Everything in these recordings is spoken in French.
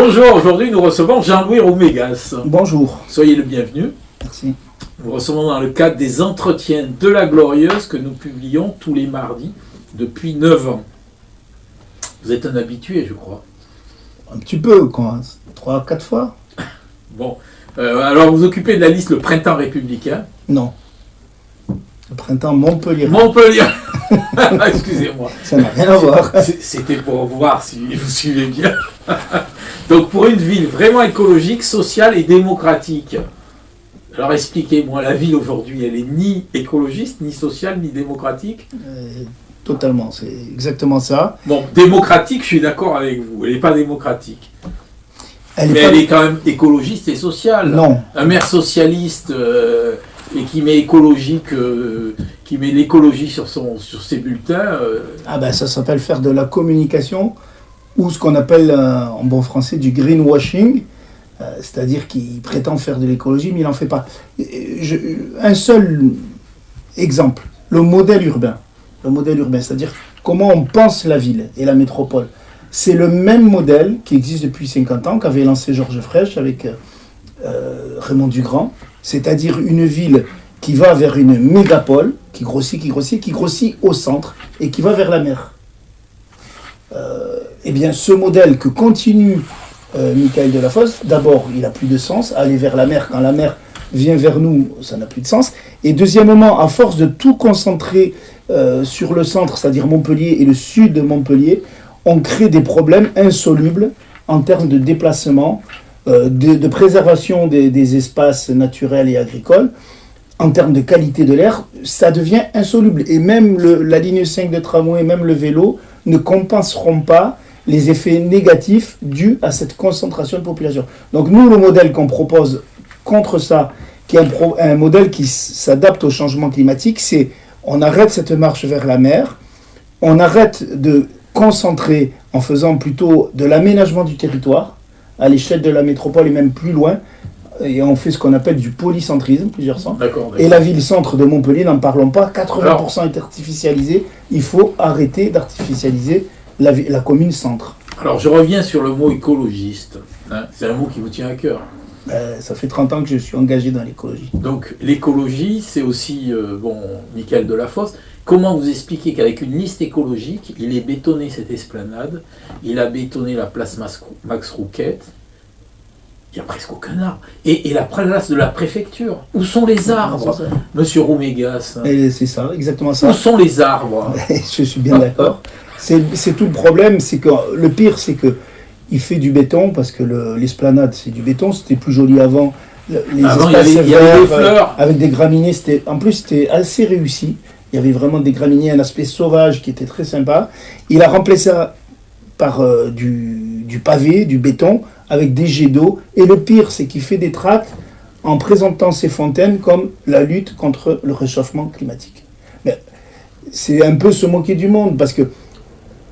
Bonjour, aujourd'hui nous recevons Jean-Louis Roumégas. Bonjour. Soyez le bienvenu. Merci. Nous recevons dans le cadre des entretiens de la Glorieuse que nous publions tous les mardis depuis 9 ans. Vous êtes un habitué, je crois. Un petit peu, quoi. 3-4 fois. Bon, alors vous occupez de la liste le Printemps républicain. Non. Le printemps Montpellier. Montpellier. Excusez-moi. Ça n'a rien à voir. C'était pour voir si vous suivez bien. Donc pour une ville vraiment écologique, sociale et démocratique. Alors expliquez-moi, la ville aujourd'hui, elle est ni écologiste, ni sociale, ni démocratique? Totalement, c'est exactement ça. Bon, démocratique, je suis d'accord avec vous, elle n'est pas démocratique. Elle Mais elle est quand même écologiste et sociale. Non. Un maire socialiste et qui met écologique, qui met l'écologie sur ses bulletins. Ah ben ça s'appelle faire de la communication ou ce qu'on appelle en bon français du greenwashing, c'est-à-dire qu'il prétend faire de l'écologie mais il n'en fait pas. Un seul exemple, le modèle urbain. Le modèle urbain, c'est-à-dire comment on pense la ville et la métropole. C'est le même modèle qui existe depuis 50 ans, qu'avait lancé Georges Frêche avec Raymond Dugrand, c'est-à-dire une ville qui va vers une mégapole, qui grossit au centre et qui va vers la mer. Eh bien, ce modèle que continue Michael Delafosse, d'abord, il n'a plus de sens. Aller vers la mer, quand la mer vient vers nous, ça n'a plus de sens. Et deuxièmement, à force de tout concentrer sur le centre, c'est-à-dire Montpellier et le sud de Montpellier, on crée des problèmes insolubles en termes de déplacement, de préservation des espaces naturels et agricoles, en termes de qualité de l'air, ça devient insoluble. Et même la ligne 5 de tramway, même le vélo, ne compenseront pas les effets négatifs dus à cette concentration de population. Donc nous, le modèle qu'on propose contre ça, qui est un modèle qui s'adapte au changement climatique, c'est on arrête cette marche vers la mer, on arrête de concentrer en faisant plutôt de l'aménagement du territoire à l'échelle de la métropole et même plus loin, et on fait ce qu'on appelle du polycentrisme, plusieurs centres. D'accord. Et la ville-centre de Montpellier, n'en parlons pas, 80% est artificialisée. Il faut arrêter d'artificialiser la commune-centre. Alors je reviens sur le mot écologiste. C'est un mot qui vous tient à cœur. Ça fait 30 ans que je suis engagé dans l'écologie. Donc l'écologie, c'est aussi, Michael Delafosse. Comment vous expliquez qu'avec une liste écologique, il ait bétonné cette esplanade, il a bétonné la place Max Rouquette, il n'y a presque aucun arbre. Et la place de la préfecture, où sont les arbres, monsieur Roumégas? C'est ça, exactement ça. Où sont les arbres? Je suis bien d'accord. C'est tout le problème, c'est que le pire, c'est que il fait du béton, parce que l'esplanade, c'est du béton, c'était plus joli avant. Avant, il y avait des fleurs. Avec des graminées, en plus, c'était assez réussi. Il y avait vraiment des graminées, un aspect sauvage qui était très sympa. Il a remplacé ça par du pavé, du béton, avec des jets d'eau. Et le pire, c'est qu'il fait des tracts en présentant ces fontaines comme la lutte contre le réchauffement climatique. Mais c'est un peu se moquer du monde, parce que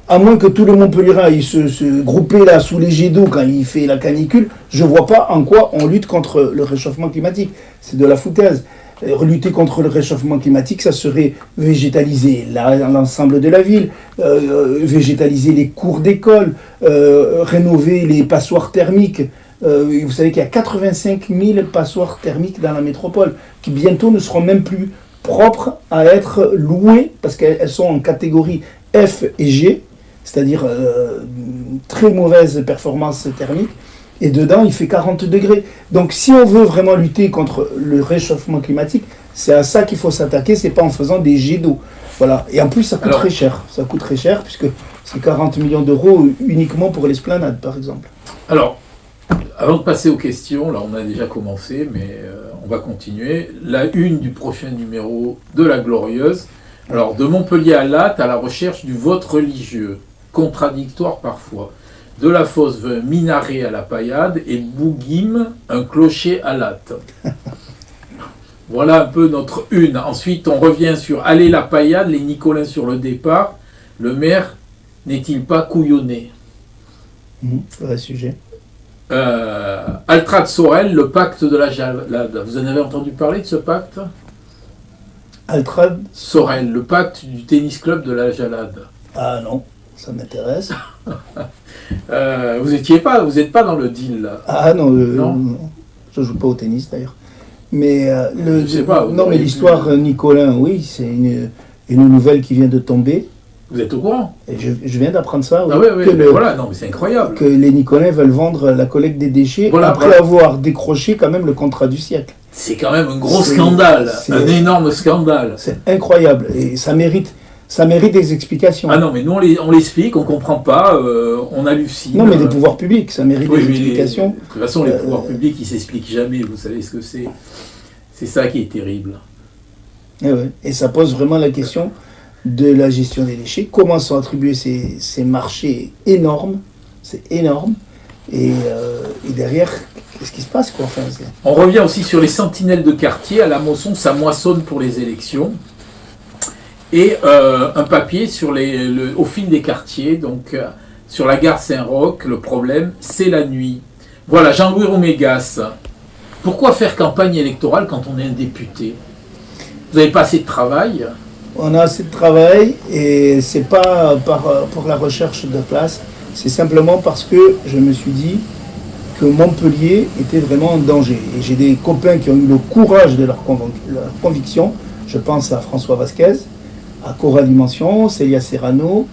à moins que tout le Montpellierin il se groupait là sous les jets d'eau quand il fait la canicule, je ne vois pas en quoi on lutte contre le réchauffement climatique. C'est de la foutaise. Lutter contre le réchauffement climatique, ça serait végétaliser l'ensemble de la ville, végétaliser les cours d'école, rénover les passoires thermiques. Vous savez qu'il y a 85 000 passoires thermiques dans la métropole, qui bientôt ne seront même plus propres à être louées, parce qu'elles sont en catégorie F et G, c'est-à-dire très mauvaise performance thermique. Et dedans, il fait 40 degrés. Donc, si on veut vraiment lutter contre le réchauffement climatique, c'est à ça qu'il faut s'attaquer, c'est pas en faisant des jets d'eau. Voilà. Et en plus, ça coûte très cher. Ça coûte très cher, puisque c'est 40 millions d'euros uniquement pour l'esplanade, par exemple. Alors, avant de passer aux questions, là, on a déjà commencé, mais on va continuer. La une du prochain numéro de La Glorieuse. Alors, de Montpellier à Latte, à la recherche du vote religieux. Contradictoire parfois. Delafosse veut un minaret à la Paillade et Bouguim un clocher à Latte. Voilà un peu notre une. Ensuite, on revient sur Allez la Paillade, les Nicolins sur le départ. Le maire n'est-il pas couillonné? Vrai sujet. Altrad Sorel, le pacte de la Jalade. Vous en avez entendu parler de ce pacte? Altrad Sorel, le pacte du tennis club de la Jalade. Ah non. Ça m'intéresse. Vous n'êtes pas dans le deal là. Ah non, Non. Je joue pas au tennis d'ailleurs. Mais Je sais pas, vous non, mais auriez l'histoire Nicolin, oui, c'est une nouvelle qui vient de tomber. Vous êtes au courant? Et je viens d'apprendre ça. Oui, Ah oui, oui, que, mais voilà, non, mais c'est incroyable. que les Nicolins veulent vendre la collecte des déchets Voilà, après voilà. avoir décroché quand même le contrat du siècle. C'est quand même un gros C'est- scandale, c'est- un énorme scandale. C'est incroyable et ça mérite des explications. Ah non, mais nous on l'explique, on comprend pas, on hallucine. Non, mais des pouvoirs publics, ça mérite Oui, des mais explications. de toute façon, les pouvoirs publics, ils s'expliquent jamais, vous savez ce que c'est. C'est ça qui est terrible. Eh ouais. Et ça pose vraiment la question de la gestion des déchets. Comment sont attribués ces marchés énormes? C'est énorme. Et derrière, qu'est-ce qui se passe quoi? Enfin, On revient aussi sur les sentinelles de quartier. À la Mosson, ça moissonne pour les élections. Et un papier sur au fil des quartiers, donc sur la gare Saint-Roch, le problème, c'est la nuit. Voilà, Jean-Louis Romégas. Pourquoi faire campagne électorale quand on est un député? Vous n'avez pas assez de travail? on a assez de travail et c'est pas pour la recherche de place. C'est simplement parce que je me suis dit que Montpellier était vraiment en danger. Et j'ai des copains qui ont eu le courage de leur conviction. Je pense à François Vasquez, à Coralie Mention, Célia Serrano,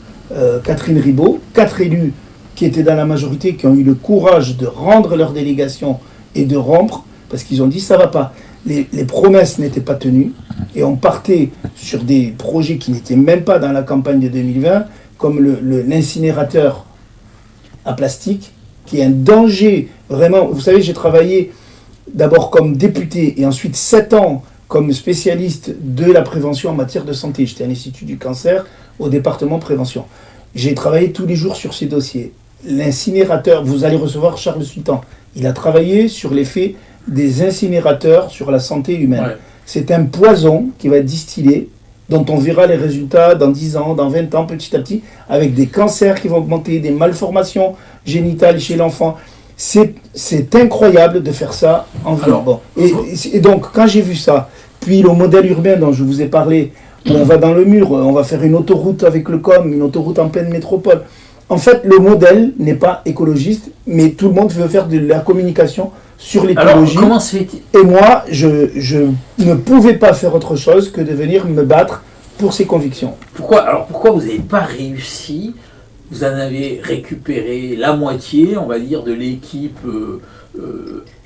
Catherine Ribaud, 4 élus qui étaient dans la majorité, qui ont eu le courage de rendre leur délégation et de rompre, parce qu'ils ont dit ça va pas. Les promesses n'étaient pas tenues, et on partait sur des projets qui n'étaient même pas dans la campagne de 2020, comme l'incinérateur à plastique, qui est un danger, vraiment. Vous savez, j'ai travaillé d'abord comme député, et ensuite 7 ans comme spécialiste de la prévention en matière de santé. J'étais à l'Institut du cancer, au département prévention. J'ai travaillé tous les jours sur ces dossiers. L'incinérateur, vous allez recevoir Charles Sultan. Il a travaillé sur l'effet des incinérateurs sur la santé humaine. Ouais. C'est un poison qui va être distillé, dont on verra les résultats dans 10 ans, dans 20 ans, petit à petit, avec des cancers qui vont augmenter, des malformations génitales chez l'enfant. C'est incroyable de faire ça en ville. Alors, Bon. Et donc, quand j'ai vu ça, puis le modèle urbain dont je vous ai parlé, où on va dans le mur, on va faire une autoroute avec le COM, une autoroute en pleine métropole. En fait, le modèle n'est pas écologiste, mais tout le monde veut faire de la communication sur Alors, l'écologie. comment se fait-il? Et moi, je ne pouvais pas faire autre chose que de venir me battre pour ces convictions. Pourquoi vous n'avez pas réussi? Vous en avez récupéré la moitié, on va dire, de l'équipe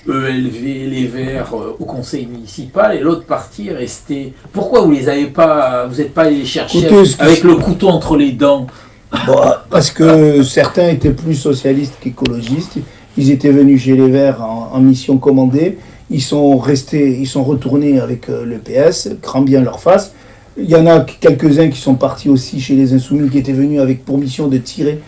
ELV, les Verts, au conseil municipal, et l'autre partie est restée. Pourquoi vous n'êtes pas allé les chercher Écoutez, avec le couteau entre les dents? Bon, parce que certains étaient plus socialistes qu'écologistes. Ils étaient venus chez les Verts en mission commandée. Ils sont retournés avec le PS, grand bien leur face. Il y en a quelques-uns qui sont partis aussi chez les Insoumis, qui étaient venus avec pour mission de tirer.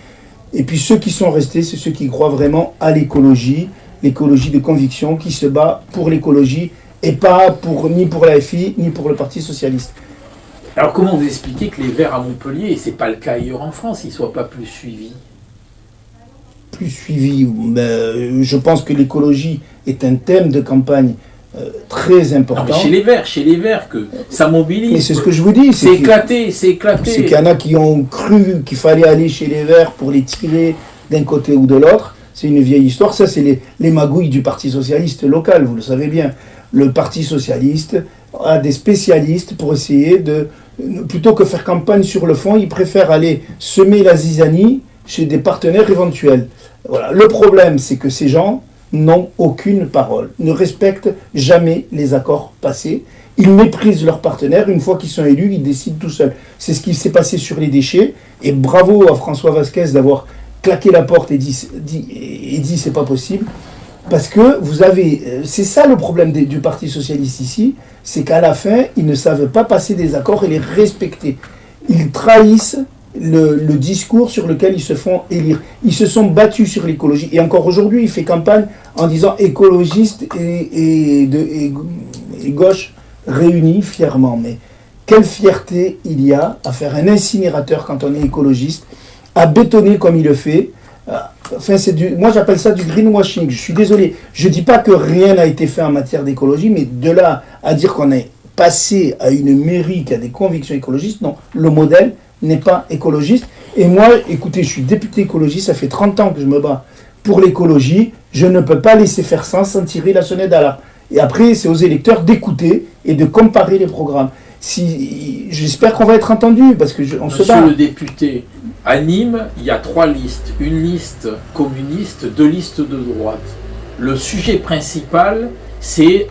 Et puis ceux qui sont restés, c'est ceux qui croient vraiment à l'écologie de conviction, qui se bat pour l'écologie et pas ni pour la FI, ni pour le Parti Socialiste. Alors comment vous expliquez que les Verts à Montpellier, et c'est pas le cas ailleurs en France, ils ne soient pas plus suivis? Plus suivi, mais je pense que l'écologie est un thème de campagne très important. Non, mais chez les Verts, que ça mobilise. Mais c'est ce que je vous dis. C'est éclaté. C'est qu'il y en a qui ont cru qu'il fallait aller chez les Verts pour les tirer d'un côté ou de l'autre. C'est une vieille histoire. Ça, c'est les magouilles du Parti Socialiste local, vous le savez bien. Le Parti Socialiste a des spécialistes pour essayer plutôt que faire campagne sur le fond, ils préfèrent aller semer la zizanie chez des partenaires éventuels. Voilà. Le problème, c'est que ces gens n'ont aucune parole, ne respectent jamais les accords passés. Ils méprisent leurs partenaires. Une fois qu'ils sont élus, ils décident tout seuls. C'est ce qui s'est passé sur les déchets. Et bravo à François Vasquez d'avoir claqué la porte et dit c'est pas possible. Parce que c'est ça le problème du Parti Socialiste ici, c'est qu'à la fin, ils ne savent pas passer des accords et les respecter. Ils trahissent le discours sur lequel ils se font élire. Ils se sont battus sur l'écologie. Et encore aujourd'hui, il fait campagne en disant écologiste et gauche réunis fièrement. Mais quelle fierté il y a à faire un incinérateur quand on est écologiste, à bétonner comme il le fait. Enfin, moi j'appelle ça du greenwashing. Je suis désolé. Je ne dis pas que rien n'a été fait en matière d'écologie, mais de là à dire qu'on est passé à une mairie qui a des convictions écologistes, non. Le modèle n'est pas écologiste. Et moi, écoutez, je suis député écologie, ça fait 30 ans que je me bats pour l'écologie. Je ne peux pas laisser faire ça sans tirer la sonnette d'alarme. Et après, c'est aux électeurs d'écouter et de comparer les programmes. J'espère qu'on va être entendu, parce que on se bat. Monsieur le député, à Nîmes, il y a 3 listes. Une liste communiste, 2 listes de droite. Le sujet principal, c'est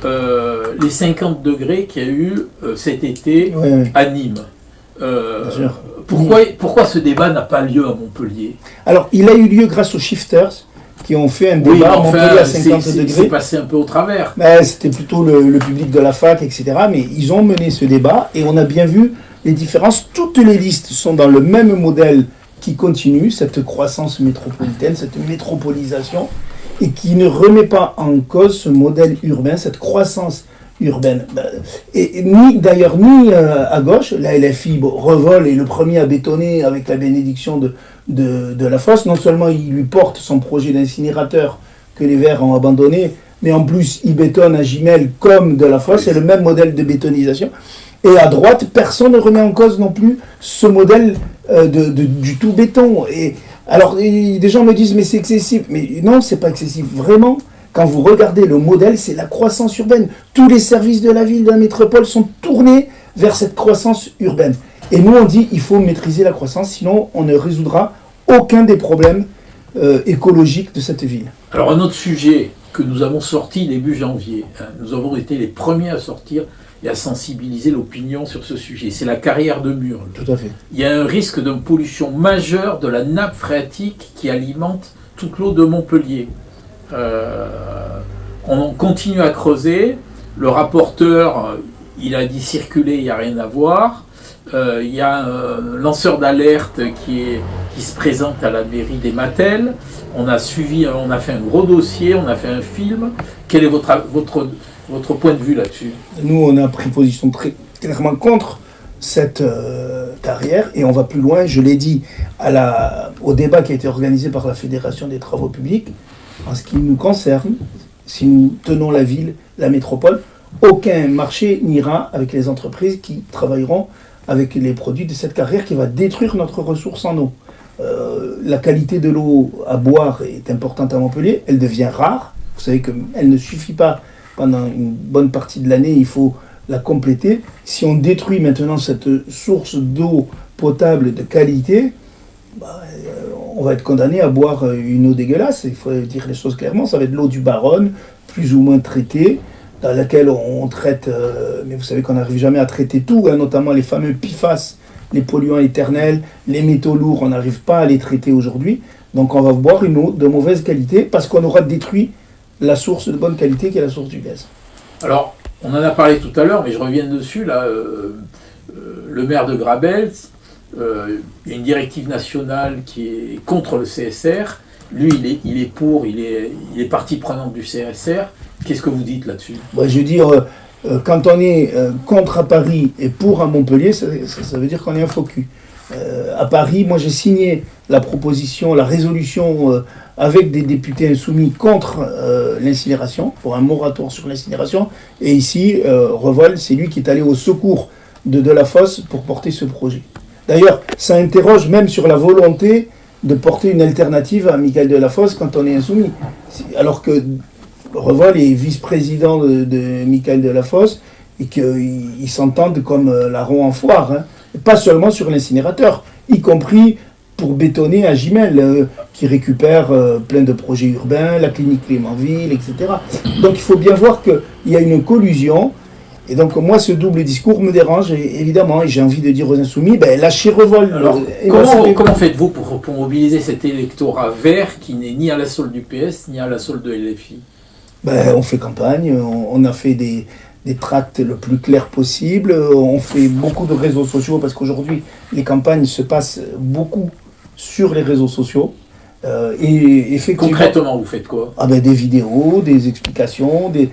les 50 degrés qu'il y a eu cet été à Nîmes. Pourquoi ce débat n'a pas lieu à Montpellier? Alors, il a eu lieu grâce aux shifters qui ont fait un débat à Montpellier à 50 degrés. C'est passé un peu au travers. C'était plutôt le public de la fac, etc. Mais ils ont mené ce débat et on a bien vu les différences. Toutes les listes sont dans le même modèle qui continue, cette croissance métropolitaine, cette métropolisation, et qui ne remet pas en cause ce modèle urbain, cette croissance urbaine. Et ni à gauche, la LFI, Revol est le premier à bétonner avec la bénédiction de la fosse. Non seulement il lui porte son projet d'incinérateur que les Verts ont abandonné, mais en plus il bétonne à Gimel comme de la fosse, c'est le même modèle de bétonisation. Et à droite, personne ne remet en cause non plus ce modèle du tout béton. Et alors, des gens me disent, mais c'est excessif. Mais non, c'est pas excessif. Vraiment, quand vous regardez le modèle, c'est la croissance urbaine. Tous les services de la ville, de la métropole sont tournés vers cette croissance urbaine. Et nous, on dit, il faut maîtriser la croissance, sinon on ne résoudra aucun des problèmes écologiques de cette ville. Alors, un autre sujet que nous avons sorti début janvier, nous avons été les premiers à sortir et à sensibiliser l'opinion sur ce sujet. C'est la carrière de Murles. Tout à fait. Il y a un risque de pollution majeure de la nappe phréatique qui alimente toute l'eau de Montpellier. On continue à creuser. Le rapporteur, il a dit circuler, il n'y a rien à voir. Il y a un lanceur d'alerte qui se présente à la mairie des Mattel. On a fait un gros dossier, on a fait un film. Quel est votre point de vue là-dessus? Nous, on a pris position très clairement contre cette carrière et on va plus loin. Je l'ai dit au débat qui a été organisé par la Fédération des travaux publics. En ce qui nous concerne, si nous tenons la ville, la métropole, aucun marché n'ira avec les entreprises qui travailleront avec les produits de cette carrière qui va détruire notre ressource en eau. La qualité de l'eau à boire est importante à Montpellier, elle devient rare. Vous savez qu'elle ne suffit pas pendant une bonne partie de l'année, il faut la compléter. Si on détruit maintenant cette source d'eau potable de qualité, on va être condamné à boire une eau dégueulasse. Il faut dire les choses clairement, ça va être l'eau du Baronne, plus ou moins traitée, dans laquelle on traite, mais vous savez qu'on n'arrive jamais à traiter tout, notamment les fameux PFAS, les polluants éternels, les métaux lourds, on n'arrive pas à les traiter aujourd'hui. Donc on va boire une eau de mauvaise qualité parce qu'on aura détruit la source de bonne qualité qui est la source du gaz. Alors, on en a parlé tout à l'heure, mais je reviens dessus. Là, le maire de Grabels, une directive nationale qui est contre le CSR. Lui, il est pour, il est partie prenante du CSR. Qu'est-ce que vous dites là-dessus? Je veux dire, quand on est contre à Paris et pour à Montpellier, ça veut dire qu'on est un faux cul. À Paris, moi j'ai signé la proposition, la résolution avec des députés insoumis contre l'incinération, pour un moratoire sur l'incinération. Et ici, Revol, c'est lui qui est allé au secours de Delafosse pour porter ce projet. D'ailleurs, ça interroge même sur la volonté de porter une alternative à Michael Delafosse quand on est insoumis. Alors que Revol est vice-président de Michael Delafosse et qu'ils s'entendent comme larron en foire. Hein. Pas seulement sur l'incinérateur, y compris pour bétonner à Gimel, qui récupère plein de projets urbains, la clinique Clémenville, etc. Donc il faut bien voir qu'il y a une collusion. Et donc moi, ce double discours me dérange, évidemment, et j'ai envie de dire aux insoumis, lâchez Revol. Alors, comment faites-vous pour mobiliser cet électorat vert qui n'est ni à la solde du PS, ni à la solde de LFI? On fait campagne, on a fait des tracts le plus clair possible, on fait beaucoup de réseaux sociaux, parce qu'aujourd'hui, les campagnes se passent beaucoup sur les réseaux sociaux. Et effectivement, concrètement, vous faites quoi? Des vidéos, des explications, et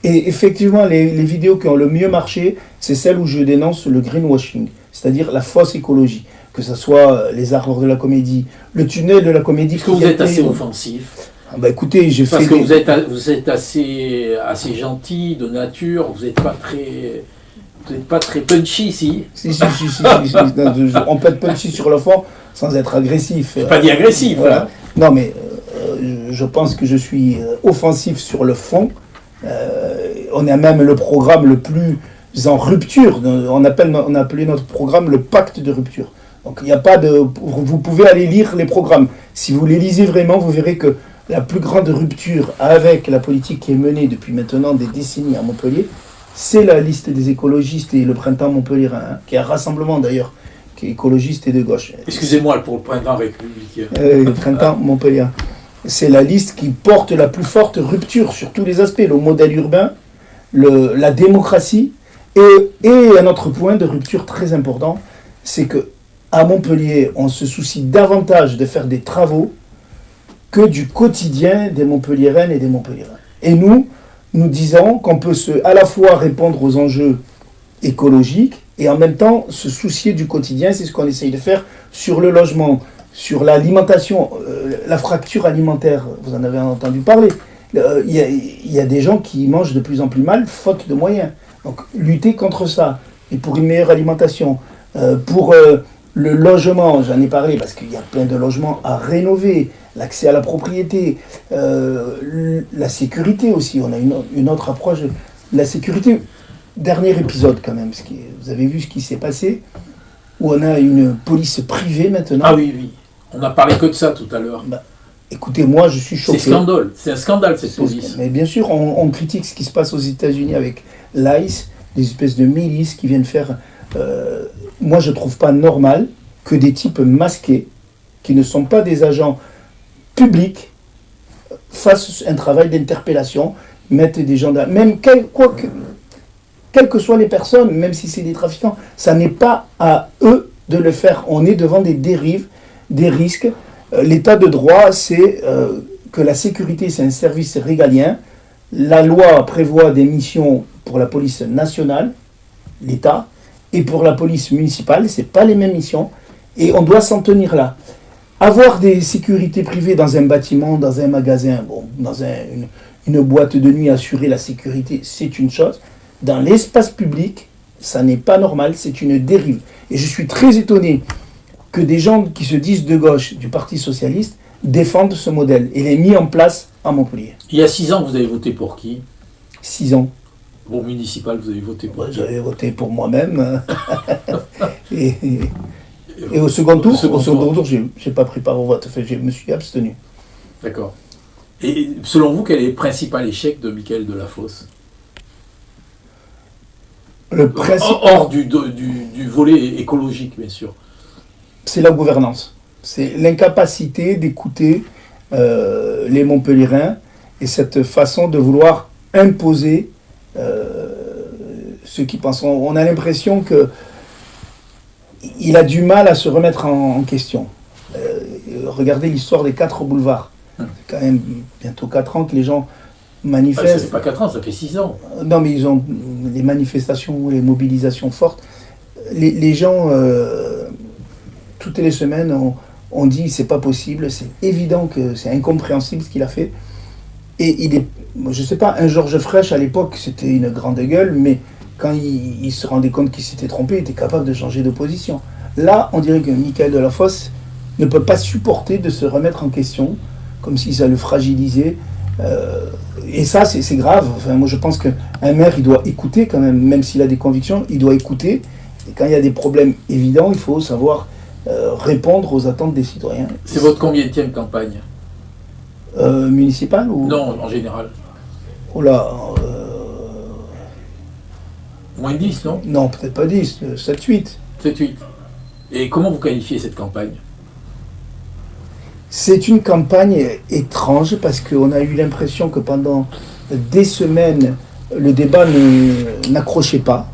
effectivement, les vidéos qui ont le mieux marché, c'est celles où je dénonce le greenwashing, c'est-à-dire la fausse écologie, que ce soit les arts de la comédie, le tunnel de la comédie. Est-ce que vous êtes assez offensif? Écoutez, parce que vous êtes assez gentil de nature, vous n'êtes pas très Vous n'êtes pas très punchy ici. Si. On peut être punchy sur le fond sans être agressif. Pas dit agressif, voilà. Non, mais je pense que je suis offensif sur le fond. On a même le programme le plus en rupture. On a appelé notre programme le pacte de rupture. Donc il n'y a pas de... Vous pouvez aller lire les programmes. Si vous les lisez vraiment, vous verrez que la plus grande rupture avec la politique qui est menée depuis maintenant des décennies à Montpellier, c'est la liste des écologistes et le printemps montpelliérain, hein, qui est un rassemblement d'ailleurs, qui est écologiste et de gauche. Excusez-moi pour le printemps républicain. Le printemps montpelliérain. C'est la liste qui porte la plus forte rupture sur tous les aspects, le modèle urbain, la démocratie, et un autre point de rupture très important, c'est que à Montpellier, on se soucie davantage de faire des travaux que du quotidien des Montpelliéraines et des Montpelliérains. Et nous disons qu'on peut à la fois répondre aux enjeux écologiques et en même temps se soucier du quotidien. C'est ce qu'on essaye de faire sur le logement, sur l'alimentation, la fracture alimentaire, vous en avez entendu parler. Il y a des gens qui mangent de plus en plus mal faute de moyens. Donc lutter contre ça, et pour une meilleure alimentation, pour le logement, j'en ai parlé parce qu'il y a plein de logements à rénover, l'accès à la propriété, la sécurité aussi, on a une autre approche. La sécurité, dernier épisode quand même, vous avez vu ce qui s'est passé, où on a une police privée maintenant. Ah oui, on a parlé que de ça tout à l'heure. Écoutez, moi je suis choqué. C'est un scandale cette police. Mais bien sûr, on critique ce qui se passe aux États-Unis avec l'ICE, des espèces de milices qui viennent faire... moi je ne trouve pas normal que des types masqués, qui ne sont pas des agents publics, fassent un travail d'interpellation, mettent des gendarmes, même quelles que soient les personnes, même si c'est des trafiquants, ça n'est pas à eux de le faire. On est devant des dérives, des risques. L'état de droit, c'est que la sécurité, c'est un service régalien. La loi prévoit des missions pour la police nationale, l'État, et pour la police municipale, ce n'est pas les mêmes missions, et on doit s'en tenir là. Avoir des sécurités privées dans un bâtiment, dans un magasin, dans une boîte de nuit, assurer la sécurité, c'est une chose. Dans l'espace public, ça n'est pas normal, c'est une dérive. Et je suis très étonné que des gens qui se disent de gauche du Parti Socialiste défendent ce modèle et l'ait mis en place à Montpellier. Il y a 6 ans, vous avez voté pour qui? 6 ans. Bon, municipal, vous avez voté pour qui? J'avais voté pour moi-même. et au second tour, je n'ai pas pris part au vote. Enfin, je me suis abstenu. D'accord. Et selon vous, quel est le principal échec de Mickaël Delafosse? Hors du volet écologique, bien sûr. C'est la gouvernance. C'est l'incapacité d'écouter les Montpelliérains et cette façon de vouloir imposer ceux qui pensent. On a l'impression qu'il a du mal à se remettre en question. Regardez l'histoire des 4 boulevards. C'est quand même bientôt 4 ans que les gens manifestent. Ça fait pas 4 ans, ça fait 6 ans. Non, mais ils ont les manifestations, les mobilisations fortes. Les gens, toutes les semaines, on dit c'est pas possible, c'est évident que c'est incompréhensible ce qu'il a fait. Et il est, je sais pas, un Georges Frêche à l'époque, c'était une grande gueule, mais quand il se rendait compte qu'il s'était trompé, il était capable de changer de position. Là, on dirait que Mickaël Delafosse ne peut pas supporter de se remettre en question, comme si ça le fragilisait. Et ça, c'est grave. Enfin, moi, je pense qu'un maire, il doit écouter quand même s'il a des convictions, il doit écouter. Et quand il y a des problèmes évidents, il faut savoir répondre aux attentes des citoyens. C'est votre combienième campagne? Municipale ou... Non, en général. Oh là, moins de 10, non? Non, peut-être pas 10, 7-8. 7-8. Et comment vous qualifiez cette campagne? C'est une campagne étrange parce qu'on a eu l'impression que pendant des semaines, le débat n'accrochait pas.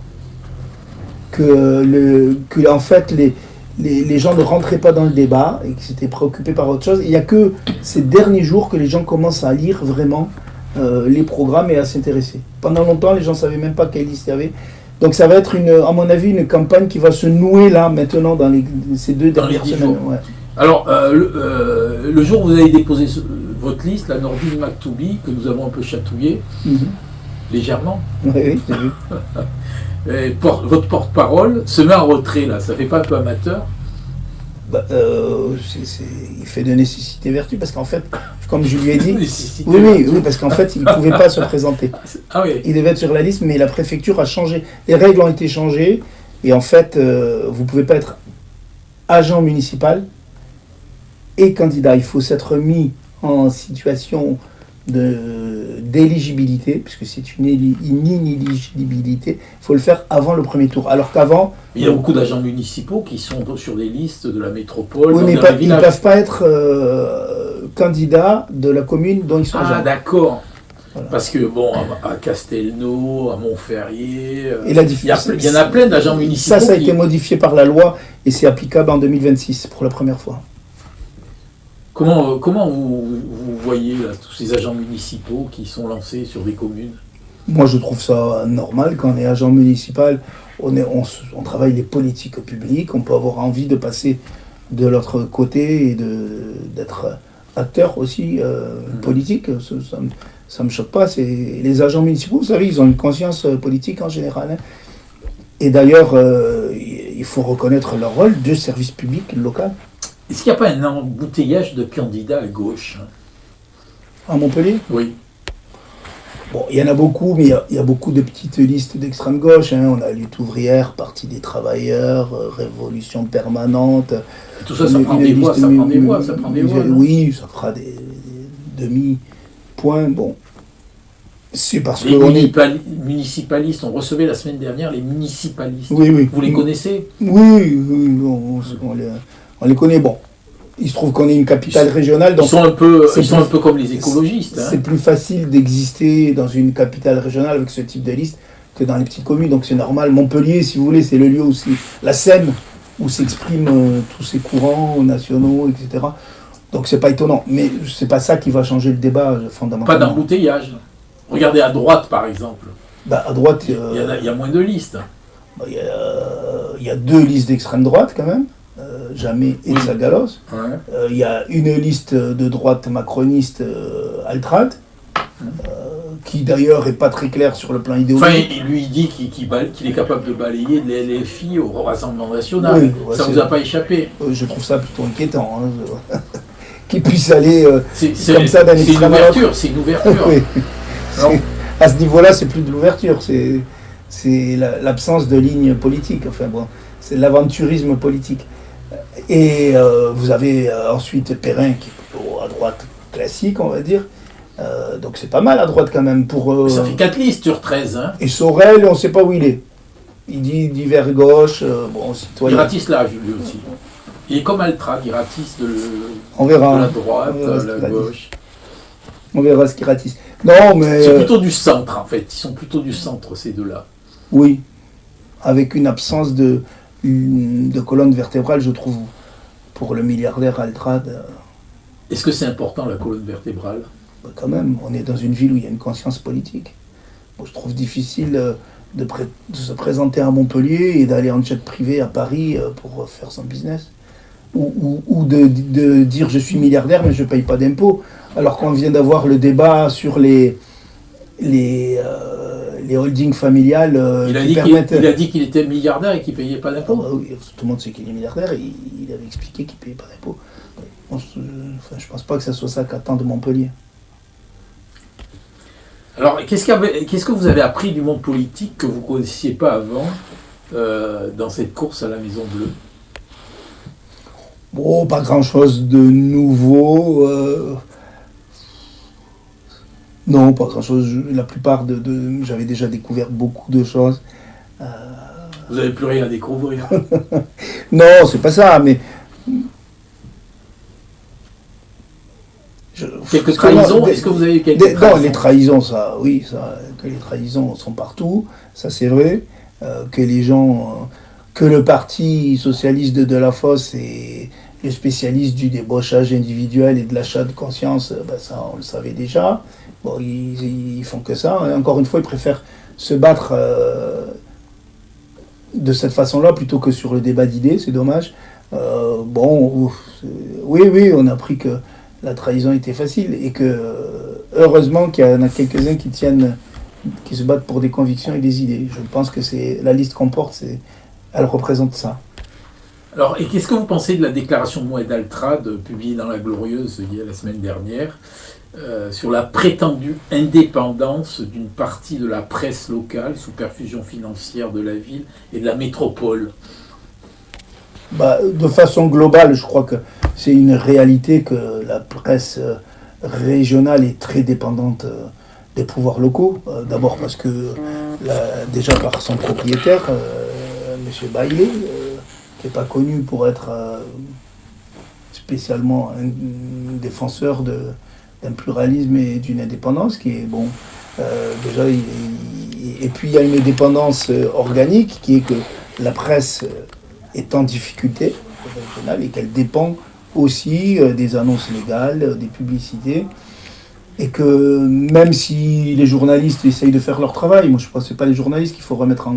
Que en fait, les gens ne rentraient pas dans le débat et qu'ils s'étaient préoccupés par autre chose. Il n'y a que ces derniers jours que les gens commencent à lire vraiment les programmes et à s'intéresser. Pendant longtemps, les gens ne savaient même pas quelle liste il y avait. Donc ça va être, à mon avis, une campagne qui va se nouer là, maintenant, dans ces 2 dernières semaines. Ouais. Alors, le jour où vous avez déposé votre liste, la Nordine Maktoubi, que nous avons un peu chatouillé, légèrement. Oui, j'ai vu. votre porte-parole se met en retrait, là. Ça fait pas un peu amateur? Il fait de nécessité vertu, parce qu'en fait, comme je lui ai dit, Nécessité oui, parce qu'en fait, il ne pouvait pas se présenter. Ah oui. Il devait être sur la liste, mais la préfecture a changé. Les règles ont été changées, et en fait, vous ne pouvez pas être agent municipal et candidat. Il faut s'être mis en situation d'éligibilité, puisque c'est une inéligibilité. Il faut le faire avant le premier tour. Alors qu'avant... Il y a beaucoup d'agents municipaux qui sont sur des listes de la métropole, Oui, mais dans les ils ne villages. peuvent pas être candidats de la commune dont ils sont agents. Ah, d'accord. Voilà. Parce que, bon, à Castelnau, à Montferrier, Et la il y en a plein d'agents municipaux. Ça a été modifié par la loi et c'est applicable en 2026 pour la première fois. Comment vous voyez là, tous ces agents municipaux qui sont lancés sur des communes? Moi, je trouve ça normal. Quand on est agent municipal, on travaille les politiques publiques, on peut avoir envie de passer de l'autre côté et d'être acteur aussi politique. Ça me choque pas. Les agents municipaux, vous savez, ils ont une conscience politique en général. Hein. Et d'ailleurs, il faut reconnaître leur rôle de service public local. Est-ce qu'il n'y a pas un embouteillage de candidats à gauche? À Montpellier? Oui. Bon, il y en a beaucoup, mais il y a beaucoup de petites listes d'extrême gauche. Hein. On a Lutte ouvrière, Parti des travailleurs, Révolution permanente. Et tout ça, ça prend des voix, ça prend des voix, ça prend des voix. Oui, ça fera des demi-points. Bon, c'est parce que municipalistes, on recevait la semaine dernière les municipalistes. Oui. Vous les connaissez? Oui, on les connaît. Bon, il se trouve qu'on est une capitale régionale. Donc ils sont un peu comme les écologistes. Hein. C'est plus facile d'exister dans une capitale régionale avec ce type de liste que dans les petites communes. Donc c'est normal. Montpellier, si vous voulez, c'est le lieu aussi, la scène où s'expriment tous ces courants nationaux, etc. Donc c'est pas étonnant. Mais c'est pas ça qui va changer le débat fondamentalement. Pas d'embouteillage. Regardez à droite, par exemple. À droite, il y a moins de listes. Il y a deux listes d'extrême droite quand même. Jamais et Sagalos. Il y a une liste de droite macroniste Altrad, qui d'ailleurs n'est pas très claire sur le plan idéologique. Enfin, lui il dit qu'il est capable de balayer les LFI au Rassemblement National. Oui, ça ne vous a pas échappé. Je trouve ça plutôt inquiétant. Hein, qu'il puisse aller comme ça d'un extrême à l'autre. C'est une ouverture. Oui. À ce niveau-là, c'est plus de l'ouverture, c'est l'absence de ligne politique. Enfin bon, c'est l'aventurisme politique. Et vous avez ensuite Perrin qui est plutôt à droite classique, on va dire. Donc c'est pas mal à droite quand même. Ça fait 4 listes sur 13. Hein. Et Sorel, on ne sait pas où il est. Il dit vers gauche, citoyen. Il ratisse là, lui aussi. Il est comme Altrad, il ratisse de la droite, la gauche. On verra ce qu'il ratisse. Non, mais... C'est plutôt du centre, en fait. Ils sont plutôt du centre, ces deux-là. Oui. Avec une absence de colonne vertébrale, je trouve, pour le milliardaire Altrad. Est-ce que c'est important, la colonne vertébrale? Quand même, on est dans une ville où il y a une conscience politique. Bon, je trouve difficile de se présenter à Montpellier et d'aller en jet privé à Paris pour faire son business. Ou de dire je suis milliardaire mais je ne paye pas d'impôts. Alors qu'on vient d'avoir le débat sur les holdings familiales il a dit qu'il était milliardaire et qu'il ne payait pas d'impôts. Oui, tout le monde sait qu'il est milliardaire, il avait expliqué qu'il ne payait pas d'impôts. Je ne pense pas que ce soit ça qu'attend de Montpellier. Alors, qu'est-ce que vous avez appris du monde politique que vous ne connaissiez pas avant dans cette course à la Maison Bleue? Bon, pas grand-chose de nouveau. Non, pas grand-chose. La plupart j'avais déjà découvert beaucoup de choses. Vous n'avez plus rien à découvrir. Non, c'est pas ça, mais... Quelques trahisons? Est-ce que vous avez eu quelques trahisons? Non, les trahisons, ça, oui, que les trahisons sont partout, ça c'est vrai. Que les gens... que le parti socialiste de Delafosse est le spécialiste du débauchage individuel et de l'achat de conscience, ça on le savait déjà. Bon, ils font que ça. Encore une fois, ils préfèrent se battre de cette façon-là plutôt que sur le débat d'idées, c'est dommage. Oui, on a appris que la trahison était facile et que heureusement qu'il y en a quelques-uns qui tiennent qui se battent pour des convictions et des idées. Je pense que c'est la liste qu'on porte, elle représente ça. Alors, et qu'est-ce que vous pensez de la déclaration de Moed Altrad, publiée dans La Glorieuse la semaine dernière, sur la prétendue indépendance d'une partie de la presse locale sous perfusion financière de la ville et de la métropole? De façon globale, je crois que c'est une réalité que la presse régionale est très dépendante des pouvoirs locaux. D'abord parce que, déjà par son propriétaire, M. Bailey, qui n'est pas connu pour être spécialement un défenseur d'un pluralisme et d'une indépendance, qui est bon. Déjà, et puis il y a une indépendance organique qui est que la presse est en difficulté régionale et qu'elle dépend aussi des annonces légales, des publicités, et que même si les journalistes essayent de faire leur travail, moi je pense que ce n'est pas les journalistes qu'il faut remettre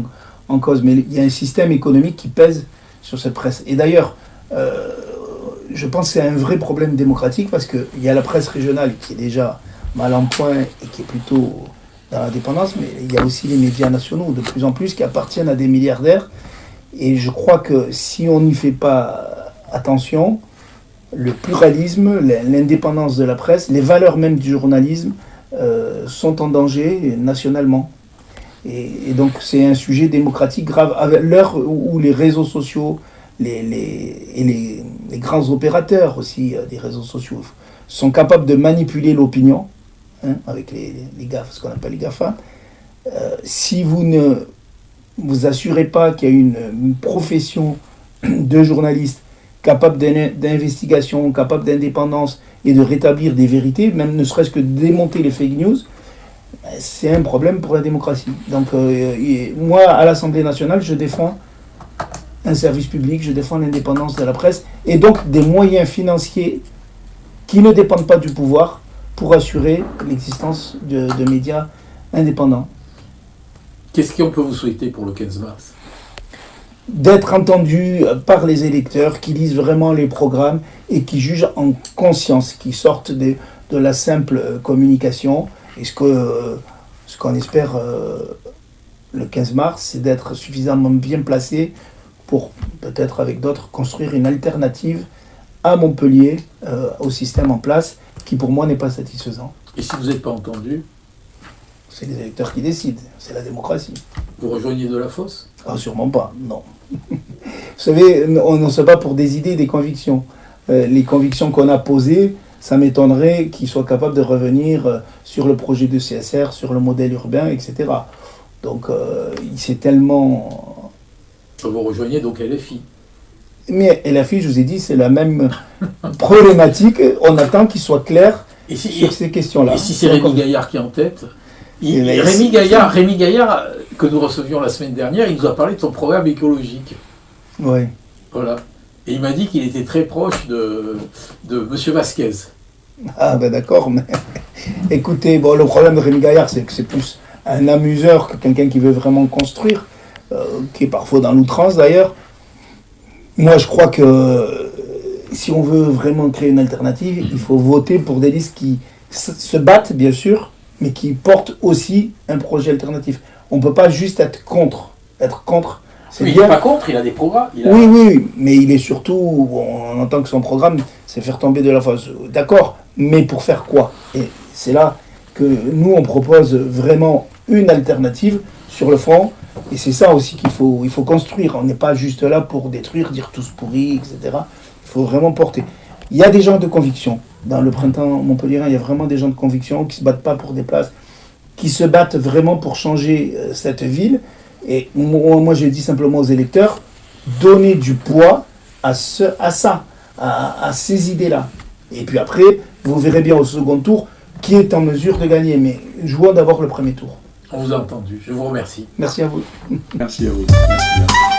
en cause, mais il y a un système économique qui pèse sur cette presse. Et d'ailleurs, je pense que c'est un vrai problème démocratique parce qu'il y a la presse régionale qui est déjà mal en point et qui est plutôt dans la dépendance, mais il y a aussi les médias nationaux de plus en plus qui appartiennent à des milliardaires. Et je crois que si on n'y fait pas attention, le pluralisme, l'indépendance de la presse, les valeurs même du journalisme sont en danger nationalement. Et donc c'est un sujet démocratique grave. À l'heure où les réseaux sociaux et les grands opérateurs aussi des réseaux sociaux sont capables de manipuler l'opinion, avec les GAFA, ce qu'on appelle les GAFA, si vous ne vous assurez pas qu'il y a une profession de journaliste capable d'investigation, capable d'indépendance et de rétablir des vérités, même ne serait-ce que de démonter les fake news, c'est un problème pour la démocratie. Donc moi, à l'Assemblée nationale, je défends un service public, je défends l'indépendance de la presse, et donc des moyens financiers qui ne dépendent pas du pouvoir pour assurer l'existence de médias indépendants. Qu'est-ce qu'on peut vous souhaiter pour le 15 mars? D'être entendu par les électeurs qui lisent vraiment les programmes et qui jugent en conscience, qui sortent de la simple communication. Et ce qu'on espère le 15 mars, c'est d'être suffisamment bien placé pour, peut-être avec d'autres, construire une alternative à Montpellier, au système en place, qui pour moi n'est pas satisfaisant. Et si vous n'êtes pas entendu? C'est les électeurs qui décident, c'est la démocratie. Vous rejoignez Delafosse? Ah, sûrement pas, non. Vous savez, on ne se bat pour des idées, des convictions. Les convictions qu'on a posées, ça m'étonnerait qu'ils soient capables de revenir sur le projet de CSR, sur le modèle urbain, etc. Donc, c'est tellement... Vous rejoignez donc LFI? Mais LFI, je vous ai dit, c'est la même problématique. On attend qu'il soit clair sur ces questions-là. Et si c'est Rémi Gaillard qui est en tête? Rémi Gaillard, que nous recevions la semaine dernière, il nous a parlé de son programme écologique. Oui. Voilà. Et il m'a dit qu'il était très proche de M. Vasquez. Ah ben d'accord, mais écoutez, bon, le problème de Rémi Gaillard, c'est que c'est plus un amuseur que quelqu'un qui veut vraiment construire, qui est parfois dans l'outrance d'ailleurs. Moi je crois que si on veut vraiment créer une alternative, il faut voter pour des listes qui se battent bien sûr, mais qui portent aussi un projet alternatif. On ne peut pas juste être contre. C'est bien. Il n'est pas contre, il a des programmes. Oui, mais il est surtout, on entend que son programme, c'est faire tomber de la fosse. D'accord, mais pour faire quoi? Et c'est là que nous, on propose vraiment une alternative sur le fond. Et c'est ça aussi qu'il faut construire. On n'est pas juste là pour détruire, dire tous pourris, etc. Il faut vraiment porter. Il y a des gens de conviction. Dans le printemps montpelliérain, il y a vraiment des gens de conviction qui ne se battent pas pour des places, qui se battent vraiment pour changer cette ville. Et moi, je dis simplement aux électeurs, donnez du poids à ça, à ces idées-là. Et puis après, vous verrez bien au second tour qui est en mesure de gagner. Mais jouons d'abord le premier tour. On vous a entendu. Je vous remercie. Merci à vous. Merci à vous. Merci.